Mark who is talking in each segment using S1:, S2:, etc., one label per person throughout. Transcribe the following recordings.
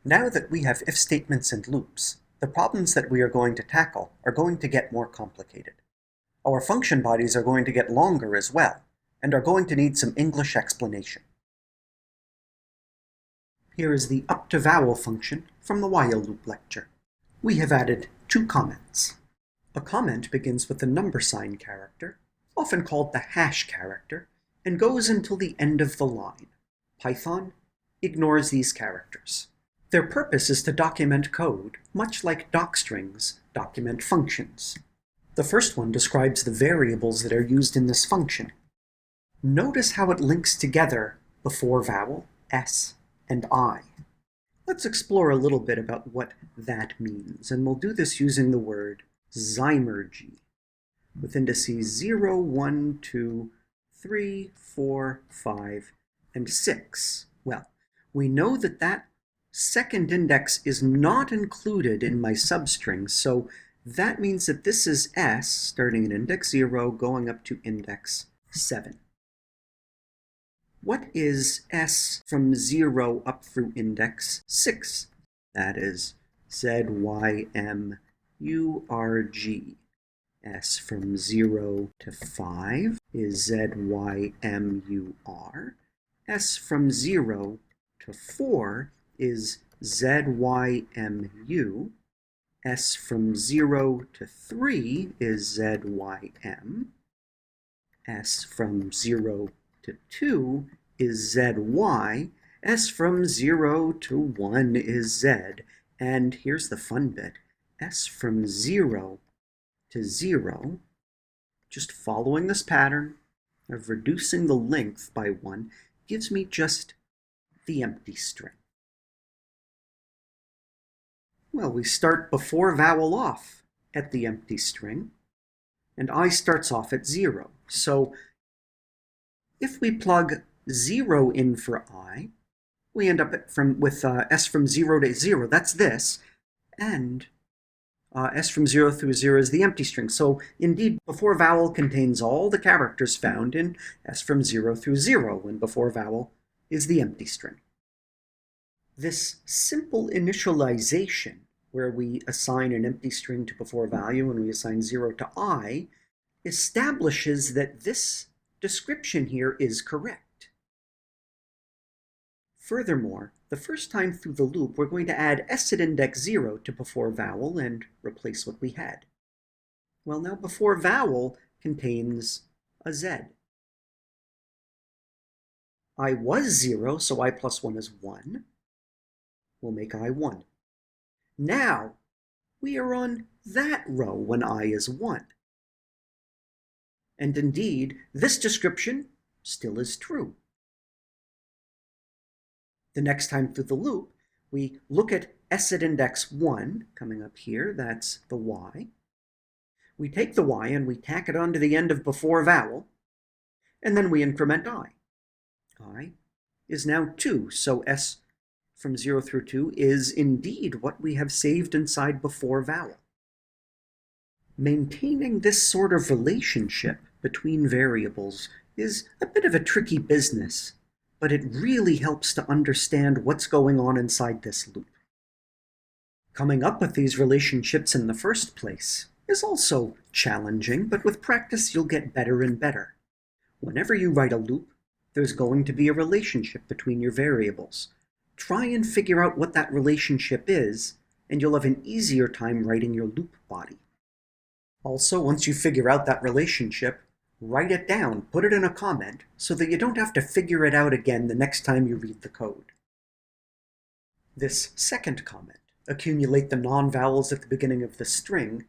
S1: Now that we have if statements and loops, the problems that we are going to tackle are going to get more complicated. Our function bodies are going to get longer as well, and are going to need some English explanation. Here is the up to vowel function from the while loop lecture. We have added two comments. A comment begins with the number sign character, often called the hash character, and goes until the end of the line. Python ignores these characters. Their purpose is to document code, much like docstrings document functions. The first one describes the variables that are used in this function. Notice how it links together before vowel, s, and I. Let's explore a little bit about what that means, and we'll do this using the word Zymergy, with indices 0, 1, 2, 3, 4, 5, and 6. Well, we know that that second index is not included in my substring, so that means that this is s, starting at index 0, going up to index 7. What is s from 0 up through index 6? That is z, y, m, u, r, g. S from 0 to 5 is z, y, m, u, r. S from 0 to 4 is z, y, m, u. S from 0 to 3 is z, y, m. S from 0 to 2 is z, y. S from 0 to 1 is z. And here's the fun bit. S from 0 to 0, just following this pattern of reducing the length by 1, gives me just the empty string. Well, we start before vowel off at the empty string, and I starts off at 0. So if we plug 0 in for I, we end up with s from 0 to 0. That's this. And s from 0 through 0 is the empty string. So indeed, before vowel contains all the characters found in s from 0 through 0, and before vowel is the empty string. This simple initialization, where we assign an empty string to before value and we assign 0 to I, establishes that this description here is correct. Furthermore, the first time through the loop, we're going to add s at index 0 to before vowel and replace what we had. Well, now before vowel contains a z. I was 0, so I plus 1 is 1. We'll make I 1. Now, we are on that row when I is 1. And indeed, this description still is true. The next time through the loop, we look at s at index 1, coming up here, that's the y. We take the y and we tack it onto the end of before vowel, and then we increment I. I is now 2, so s from 0 through 2 is indeed what we have saved inside before vowel. Maintaining this sort of relationship between variables is a bit of a tricky business, but it really helps to understand what's going on inside this loop. Coming up with these relationships in the first place is also challenging, but with practice you'll get better and better. Whenever you write a loop, there's going to be a relationship between your variables. Try and figure out what that relationship is, and you'll have an easier time writing your loop body. Also, once you figure out that relationship, write it down, put it in a comment, so that you don't have to figure it out again the next time you read the code. This second comment, accumulate the non-vowels at the beginning of the string,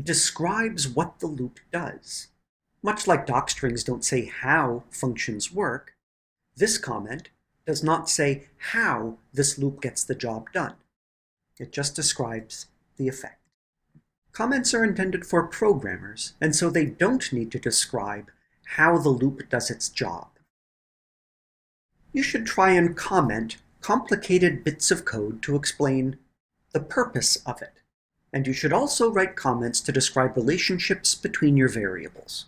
S1: describes what the loop does. Much like docstrings don't say how functions work, this comment does not say how this loop gets the job done. It just describes the effect. Comments are intended for programmers, and so they don't need to describe how the loop does its job. You should try and comment complicated bits of code to explain the purpose of it, and you should also write comments to describe relationships between your variables.